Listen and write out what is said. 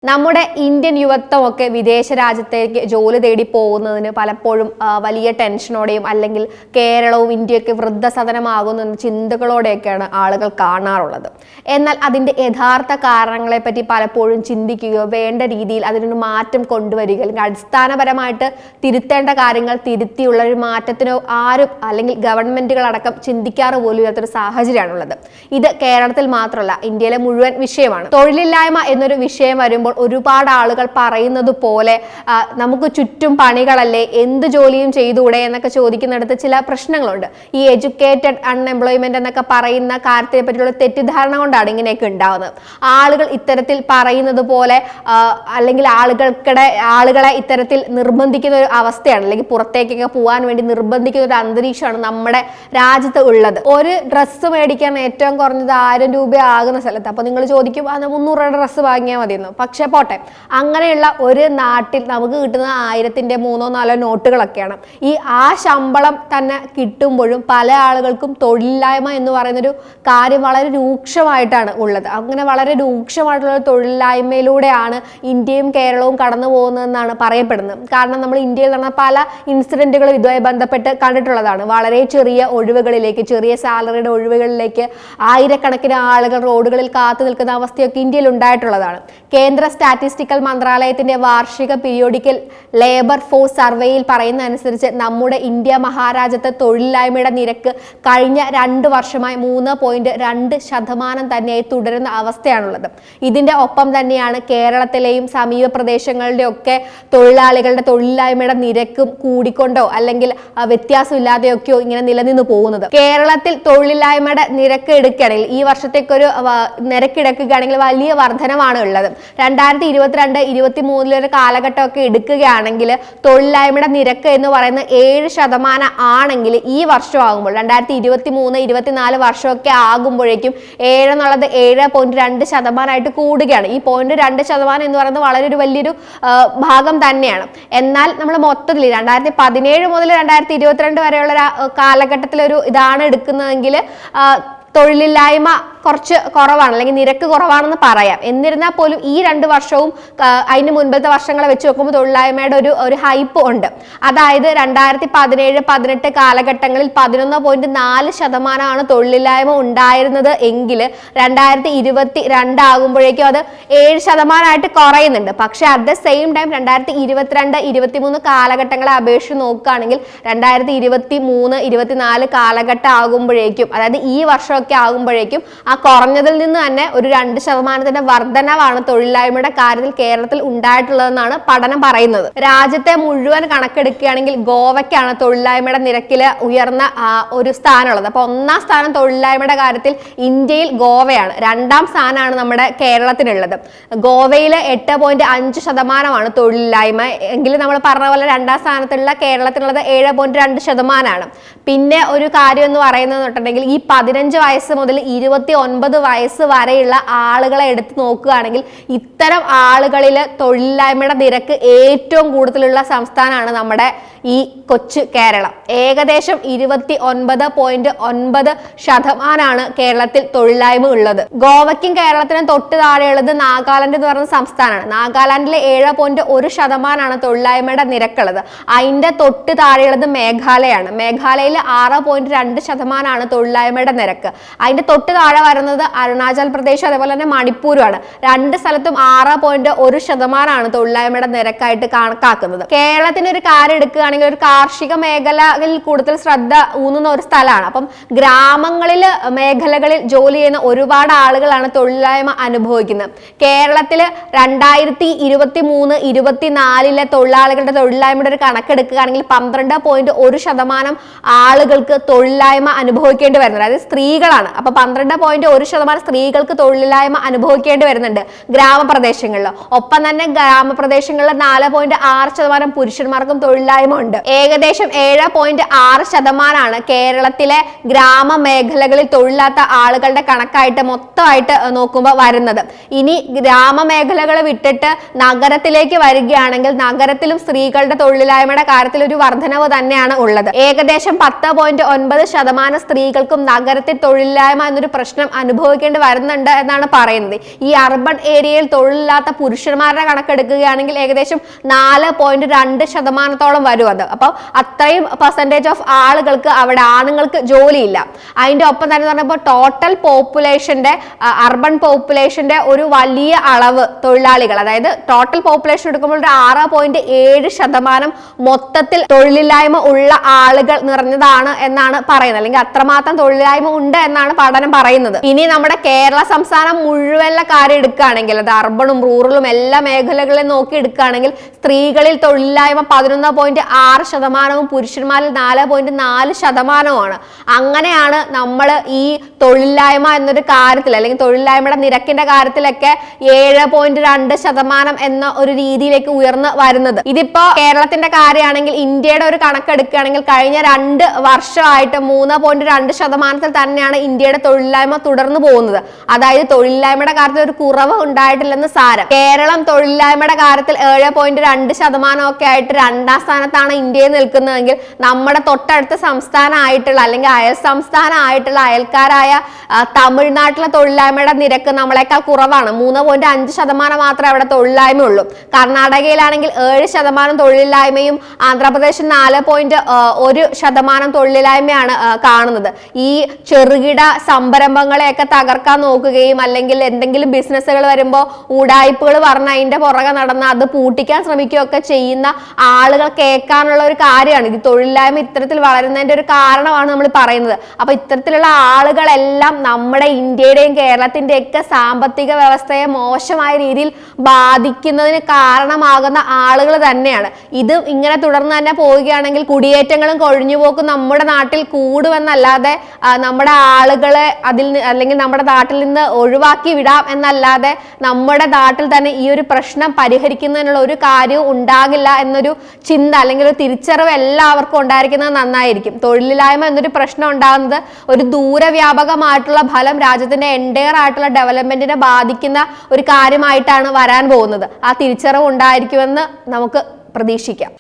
നമ്മുടെ ഇന്ത്യൻ യുവത്വമൊക്കെ വിദേശ രാജ്യത്തേക്ക് ജോലി തേടി പോകുന്നതിന് പലപ്പോഴും വലിയ ടെൻഷനോടെയും അല്ലെങ്കിൽ കേരളവും ഇന്ത്യയൊക്കെ വൃദ്ധസദനമാകുന്ന ചിന്തകളോടെയൊക്കെയാണ് ആളുകൾ കാണാറുള്ളത്. എന്നാൽ അതിൻ്റെ യഥാർത്ഥ കാരണങ്ങളെപ്പറ്റി പലപ്പോഴും ചിന്തിക്കുകയോ വേണ്ട രീതിയിൽ അതിനൊരു മാറ്റം കൊണ്ടുവരിക അല്ലെങ്കിൽ അടിസ്ഥാനപരമായിട്ട് തിരുത്തേണ്ട കാര്യങ്ങൾ തിരുത്തിയുള്ള ഒരു മാറ്റത്തിനോ ആരും അല്ലെങ്കിൽ ഗവൺമെന്റുകളടക്കം ചിന്തിക്കാറ് പോലും ഇല്ലാത്തൊരു സാഹചര്യമാണുള്ളത്. ഇത് കേരളത്തിൽ മാത്രമല്ല, ഇന്ത്യയിലെ മുഴുവൻ വിഷയമാണ്. തൊഴിലില്ലായ്മ എന്നൊരു വിഷയം വരുമ്പോൾ ഒരുപാട് ആളുകൾ പറയുന്നത് പോലെ നമുക്ക് ചുറ്റും പണികളല്ലേ, എന്ത് ജോലിയും ചെയ്തുകൂടെ എന്നൊക്കെ ചോദിക്കുന്നിടത്ത് ചില പ്രശ്നങ്ങളുണ്ട്. ഈ എഡ്യൂക്കേറ്റഡ് അൺഎംപ്ലോയ്മെന്റ് എന്നൊക്കെ പറയുന്ന കാര്യത്തെ പറ്റിയുള്ള തെറ്റിദ്ധാരണ കൊണ്ടാണ് ഇങ്ങനെയൊക്കെ ഉണ്ടാവുന്നത്. ആളുകൾ ഇത്തരത്തിൽ പറയുന്നത് പോലെ അല്ലെങ്കിൽ ആളുകളെ ഇത്തരത്തിൽ നിർബന്ധിക്കുന്ന ഒരു അവസ്ഥയാണ്, അല്ലെങ്കിൽ പുറത്തേക്കൊക്കെ പോകാൻ വേണ്ടി നിർബന്ധിക്കുന്ന ഒരു അന്തരീക്ഷമാണ് നമ്മുടെ രാജ്യത്ത് ഉള്ളത്. ഒരു ഡ്രസ്സ് മേടിക്കാൻ ഏറ്റവും കുറഞ്ഞത് 1000 രൂപ ആകുന്ന സ്ഥലത്ത് അപ്പോൾ നിങ്ങൾ ചോദിക്കും 300 രൂപയുടെ ഡ്രസ്സ് വാങ്ങിയാൽ മതിയെന്ന്. പക്ഷെ പോട്ടെ, അങ്ങനെയുള്ള ഒരു നാട്ടിൽ നമുക്ക് കിട്ടുന്ന 1000ന്റെ 3-4 നോട്ടുകളൊക്കെയാണ്. ആ ശമ്പളം തന്നെ കിട്ടുമ്പോഴും പല ആളുകൾക്കും തൊഴിലില്ലായ്മ എന്ന് പറയുന്നൊരു കാര്യം വളരെ രൂക്ഷമായിട്ടാണ് ഉള്ളത്. അങ്ങനെ വളരെ രൂക്ഷമായിട്ടുള്ള തൊഴിലില്ലായ്മയിലൂടെയാണ് ഇന്ത്യയും കേരളവും കടന്നു പോകുന്നതെന്നാണ് പറയപ്പെടുന്നത്. കാരണം നമ്മൾ ഇന്ത്യയിൽ നടന്ന പല ഇൻസിഡന്റുകളും ഇതുമായി ബന്ധപ്പെട്ട് കണ്ടിട്ടുള്ളതാണ്. വളരെ ചെറിയ ഒഴിവുകളിലേക്ക്, ചെറിയ സാലറിയുടെ ഒഴിവുകളിലേക്ക് ആയിരക്കണക്കിന് ആളുകൾ റോഡുകളിൽ കാത്തു നിൽക്കുന്ന അവസ്ഥയൊക്കെ ഇന്ത്യയിൽ ഉണ്ടായിട്ടുള്ളതാണ്. കേന്ദ്ര സ്റ്റാറ്റിസ്റ്റിക്കൽ മന്ത്രാലയത്തിന്റെ വാർഷിക പീരിയോഡിക്കൽ ലേബർ ഫോഴ്സ് സർവേയിൽ പറയുന്ന അനുസരിച്ച് നമ്മുടെ ഇന്ത്യ മഹാരാജ്യത്ത് തൊഴിലില്ലായ്മയുടെ നിരക്ക് കഴിഞ്ഞ 2 വർഷമായി 3.2% തന്നെയായി തുടരുന്ന അവസ്ഥയാണുള്ളത്. ഇതിന്റെ ഒപ്പം തന്നെയാണ് കേരളത്തിലെയും സമീപ പ്രദേശങ്ങളുടെയും ഒക്കെ തൊഴിലാളികളുടെ തൊഴിലില്ലായ്മയുടെ നിരക്കും കൂടിക്കൊണ്ടോ അല്ലെങ്കിൽ വ്യത്യാസമില്ലാതെയൊക്കെയോ ഇങ്ങനെ നിലനിന്ന് പോകുന്നത്. കേരളത്തിൽ തൊഴിലില്ലായ്മയുടെ നിരക്ക് എടുക്കുകയാണെങ്കിൽ ഈ വർഷത്തേക്കൊരു നിരക്കെടുക്കുകയാണെങ്കിൽ വലിയ വർധനമാണ് ഉള്ളത്. 2022-23 ഒരു കാലഘട്ടമൊക്കെ എടുക്കുകയാണെങ്കിൽ തൊഴിലില്ലായ്മയുടെ നിരക്ക് എന്ന് പറയുന്നത് 7% ആണെങ്കിൽ ഈ വർഷമാകുമ്പോൾ 2023-24 വർഷമൊക്കെ ആകുമ്പോഴേക്കും 7 എന്നുള്ളത് 7.2% കൂടുകയാണ്. ഈ 0.2% എന്ന് പറയുന്നത് വളരെ വലിയൊരു ഭാഗം തന്നെയാണ്. എന്നാൽ നമ്മൾ മൊത്തത്തിൽ 2017 മുതൽ 2022 വരെയുള്ള കാലഘട്ടത്തിലൊരു ഇതാണ് എടുക്കുന്നതെങ്കിൽ തൊഴിലില്ലായ്മ കുറച്ച് കുറവാണ്, അല്ലെങ്കിൽ നിരക്ക് കുറവാണെന്ന് പറയാം. എന്നിരുന്നാൽ പോലും ഈ 2 വർഷവും അതിന് മുൻപത്തെ വർഷങ്ങളെ വെച്ച് നോക്കുമ്പോൾ തൊഴിലില്ലായ്മയുടെ ഒരു ഹൈപ്പ് ഉണ്ട്. അതായത് 2017-18 കാലഘട്ടങ്ങളിൽ 11.4% തൊഴിലില്ലായ്മ ഉണ്ടായിരുന്നത് എങ്കിൽ 2022 ആകുമ്പോഴേക്കും അത് 7% കുറയുന്നുണ്ട്. പക്ഷെ അറ്റ് ദ സെയിം ടൈം 2022-23 കാലഘട്ടങ്ങളെ അപേക്ഷിച്ച് നോക്കുകയാണെങ്കിൽ 2023-24 കാലഘട്ടം ആകുമ്പോഴേക്കും, അതായത് ഈ വർഷമൊക്കെ ആകുമ്പോഴേക്കും ആ കുറഞ്ഞതിൽ നിന്ന് തന്നെ ഒരു 2% വർധനവാണ് തൊഴിലില്ലായ്മയുടെ കാര്യത്തിൽ കേരളത്തിൽ ഉണ്ടായിട്ടുള്ളതെന്നാണ് പഠനം പറയുന്നത്. രാജ്യത്തെ മുഴുവൻ കണക്കെടുക്കുകയാണെങ്കിൽ ഗോവയ്ക്കാണ് തൊഴിലില്ലായ്മയുടെ നിരക്കിൽ ഉയർന്ന ഒരു സ്ഥാനമുള്ളത്. അപ്പൊ 1ാം സ്ഥാനം തൊഴിലില്ലായ്മയുടെ കാര്യത്തിൽ ഇന്ത്യയിൽ ഗോവയാണ്. 2ാം സ്ഥാനമാണ് നമ്മുടെ കേരളത്തിനുള്ളത്. ഗോവയിൽ 8.5% തൊഴിലില്ലായ്മ എങ്കിൽ നമ്മൾ പറഞ്ഞ പോലെ 2ാം സ്ഥാനത്തുള്ള കേരളത്തിനുള്ളത് 7.2%. പിന്നെ ഒരു കാര്യം എന്ന് പറയുന്നത് ഈ 15 വയസ്സ് മുതൽ 29 വയസ്സ് വരെയുള്ള ആളുകളെ എടുത്ത് നോക്കുകയാണെങ്കിൽ ഇത്തരം ആളുകളിൽ തൊഴിലില്ലായ്മയുടെ നിരക്ക് ഏറ്റവും കൂടുതലുള്ള സംസ്ഥാനമാണ് നമ്മുടെ ഈ കൊച്ചു കേരളം. ഏകദേശം 29.9% കേരളത്തിൽ തൊഴിലില്ലായ്മ ഉള്ളത്. ഗോവയ്ക്കും കേരളത്തിനും തൊട്ട് താഴെയുള്ളത് നാഗാലാൻഡ് എന്ന് പറയുന്ന സംസ്ഥാനമാണ്. നാഗാലാൻഡിലെ 7.1% തൊഴിലില്ലായ്മയുടെ നിരക്കുള്ളത്. അതിന്റെ തൊട്ട് താഴെയുള്ളത് മേഘാലയാണ്. മേഘാലയയിൽ 6.2% തൊഴിലില്ലായ്മയുടെ നിരക്ക്. അതിന്റെ തൊട്ട് താഴെ വരുന്നത് അരുണാചൽ പ്രദേശ്, അതേപോലെ തന്നെ മണിപ്പൂരുമാണ്. 2 സ്ഥലത്തും 6.1% തൊഴിലില്ലായ്മയുടെ നിരക്കായിട്ട് കണക്കാക്കുന്നത്. കേരളത്തിന് ഒരു കാര്യം എടുക്കുകയാണെങ്കിൽ ഒരു കാർഷിക മേഖലയിൽ കൂടുതൽ ശ്രദ്ധ ഊന്നുന്ന ഒരു സ്ഥലമാണ്. അപ്പം മേഖലകളിൽ ജോലി ചെയ്യുന്ന ഒരുപാട് ആളുകളാണ് തൊഴിലില്ലായ്മ അനുഭവിക്കുന്നത്. കേരളത്തിൽ 2023-24 തൊഴിലാളികളുടെ തൊഴിലില്ലായ്മയുടെ ഒരു കണക്കെടുക്കുകയാണെങ്കിൽ 12.1% ആളുകൾക്ക് തൊഴിലില്ലായ്മ അനുഭവിക്കേണ്ടി വരുന്നത്. അതായത് സ്ത്രീകളാണ്. അപ്പൊ 12.1% സ്ത്രീകൾക്ക് തൊഴിലില്ലായ്മ അനുഭവിക്കേണ്ടി വരുന്നുണ്ട് ഗ്രാമപ്രദേശങ്ങളിൽ. ഒപ്പം തന്നെ ഗ്രാമപ്രദേശങ്ങളിൽ 4.6% പുരുഷന്മാർക്കും തൊഴിലില്ലായ്മ ഉണ്ട്. ഏകദേശം 7.6% കേരളത്തിലെ ഗ്രാമമേഖലകളിൽ തൊഴിലില്ലാത്ത ആളുകളുടെ കണക്കായിട്ട് മൊത്തമായിട്ട് നോക്കുമ്പോൾ വരുന്നത്. ഇനി ഗ്രാമമേഖലകൾ വിട്ടിട്ട് നഗരത്തിലേക്ക് വരികയാണെങ്കിൽ നഗരത്തിലും സ്ത്രീകളുടെ തൊഴിലില്ലായ്മയുടെ കാര്യത്തിൽ ഒരു വർധനവ് തന്നെയാണ് ഉള്ളത്. ഏകദേശം 10.9% സ്ത്രീകൾക്കും നഗരത്തിൽ തൊഴിലില്ലായ്മ എന്നൊരു പ്രശ്നം അനുഭവിക്കേണ്ടി വരുന്നുണ്ട് എന്നാണ് പറയുന്നത്. ഈ അർബൻ ഏരിയയിൽ തൊഴിലില്ലാത്ത പുരുഷന്മാരുടെ കണക്കെടുക്കുകയാണെങ്കിൽ ഏകദേശം 4.2% വരും അത്. അപ്പോൾ അത്രയും പെർസെൻറ്റേജ് ഓഫ് ആളുകൾക്ക് അവിടെ ആണുങ്ങൾക്ക് ജോലിയില്ല. അതിന്റെ ഒപ്പം തന്നെ പറഞ്ഞപ്പോൾ ടോട്ടൽ പോപ്പുലേഷന്റെ അർബൻ പോപ്പുലേഷന്റെ ഒരു വലിയ അളവ് തൊഴിലാളികൾ, അതായത് ടോട്ടൽ പോപ്പുലേഷൻ എടുക്കുമ്പോൾ ഒരു 6.7% മൊത്തത്തിൽ തൊഴിലില്ലായ്മ ഉള്ള ആളുകൾ നിറഞ്ഞതാണ് എന്നാണ് പറയുന്നത്. അല്ലെങ്കിൽ അത്രമാത്രം തൊഴിലില്ലായ്മ ഉണ്ട് എന്നാണ് പഠനം പറയുന്നത്. ഇനി നമ്മുടെ കേരള സംസ്ഥാനം മുഴുവനുള്ള കാര്യം എടുക്കുകയാണെങ്കിൽ, അത് അർബണും റൂറലും എല്ലാ മേഖലകളെ നോക്കി എടുക്കുകയാണെങ്കിൽ സ്ത്രീകളിൽ തൊഴിലില്ലായ്മ 11.6%, പുരുഷന്മാരിൽ 4.4%. അങ്ങനെയാണ് നമ്മൾ ഈ തൊഴിലില്ലായ്മ എന്നൊരു കാര്യത്തിൽ, അല്ലെങ്കിൽ തൊഴിലില്ലായ്മയുടെ നിരക്കിന്റെ കാര്യത്തിലൊക്കെ 7.2% എന്ന ഒരു രീതിയിലേക്ക് ഉയർന്നു വരുന്നത്. ഇതിപ്പോ കേരളത്തിന്റെ കാര്യമാണെങ്കിൽ ഇന്ത്യയുടെ ഒരു കണക്കെടുക്കുകയാണെങ്കിൽ കഴിഞ്ഞ 2 വർഷമായിട്ട് 3.2% തന്നെയാണ് ഇന്ത്യയുടെ തൊഴിലില്ലായ്മ തുടർന്നു പോകുന്നത്. അതായത് തൊഴിലില്ലായ്മയുടെ കാര്യത്തിൽ ഒരു കുറവ് ഉണ്ടായിട്ടില്ലെന്ന് സാരം. കേരളം തൊഴിലില്ലായ്മയുടെ കാര്യത്തിൽ 7.2% ഒക്കെ ആയിട്ട് 2ാം സ്ഥാനത്താണ് ഇന്ത്യയിൽ നിൽക്കുന്നതെങ്കിൽ നമ്മുടെ തൊട്ടടുത്ത സംസ്ഥാനമായിട്ടുള്ള അല്ലെങ്കിൽ അയൽ സംസ്ഥാനമായിട്ടുള്ള അയൽക്കാരായ തമിഴ്നാട്ടിലെ തൊഴിലില്ലായ്മയുടെ നിരക്ക് നമ്മളെക്കാൾ കുറവാണ്. 3.5% മാത്രമേ അവിടെ തൊഴിലില്ലായ്മ ഉള്ളൂ. കർണാടകയിലാണെങ്കിൽ 7% തൊഴിലില്ലായ്മയും ആന്ധ്രാപ്രദേശിൽ 4.1% തൊഴിലില്ലായ്മയാണ് കാണുന്നത്. ഈ ചെറുകിട സംരംഭങ്ങളെയൊക്കെ തകർക്കാൻ നോക്കുകയും അല്ലെങ്കിൽ എന്തെങ്കിലും ബിസിനസ്സുകൾ വരുമ്പോൾ ഉടായ്പകൾ പറഞ്ഞ് അതിന്റെ പുറകെ നടന്ന് അത് പൂട്ടിക്കാൻ ശ്രമിക്കുകയൊക്കെ ചെയ്യുന്ന ആളുകൾ കേൾക്കാനുള്ള ഒരു കാര്യമാണ്. ഇത് തൊഴിലില്ലായ്മ ഇത്തരത്തിൽ വളരുന്നതിന്റെ ഒരു കാരണമാണ് നമ്മൾ പറയുന്നത്. അപ്പൊ ഇത്തരത്തിലുള്ള ആളുകളെല്ലാം നമ്മുടെ ഇന്ത്യയുടെയും കേരളത്തിന്റെയും ഒക്കെ സാമ്പത്തിക വ്യവസ്ഥയെ മോശമായ രീതിയിൽ ബാധിക്കുന്നതിന് കാരണമാകുന്ന ആളുകൾ തന്നെയാണ്. ഇത് ഇങ്ങനെ തുടർന്ന് തന്നെ പോവുകയാണെങ്കിൽ കുടിയേറ്റങ്ങളും കൊഴിഞ്ഞുപോക്കും നമ്മുടെ നാട്ടിൽ കൂടുമെന്നല്ലാതെ നമ്മുടെ ആളുകളെ അല്ലെങ്കിൽ നമ്മുടെ നാട്ടിൽ നിന്ന് ഒഴിവാക്കി വിടാം എന്നല്ലാതെ നമ്മുടെ നാട്ടിൽ തന്നെ ഈ ഒരു പ്രശ്നം പരിഹരിക്കുന്നതിനുള്ള ഒരു കാര്യവും ഉണ്ടാകില്ല എന്നൊരു ചിന്ത അല്ലെങ്കിൽ ഒരു തിരിച്ചറിവ് എല്ലാവർക്കും ഉണ്ടായിരിക്കുന്നത് നന്നായിരിക്കും. തൊഴിലില്ലായ്മ എന്നൊരു പ്രശ്നം ഉണ്ടാകുന്നത് ഒരു ദൂരവ്യാപകമായിട്ടുള്ള ഫലം രാജ്യത്തിന്റെ എൻഡയർ ആയിട്ടുള്ള ഡെവലപ്മെന്റിനെ ബാധിക്കുന്ന ഒരു കാര്യമായിട്ടാണ് വരാൻ പോകുന്നത്. ആ തിരിച്ചറിവ് ഉണ്ടായിരിക്കുമെന്ന് നമുക്ക് പ്രതീക്ഷിക്കാം.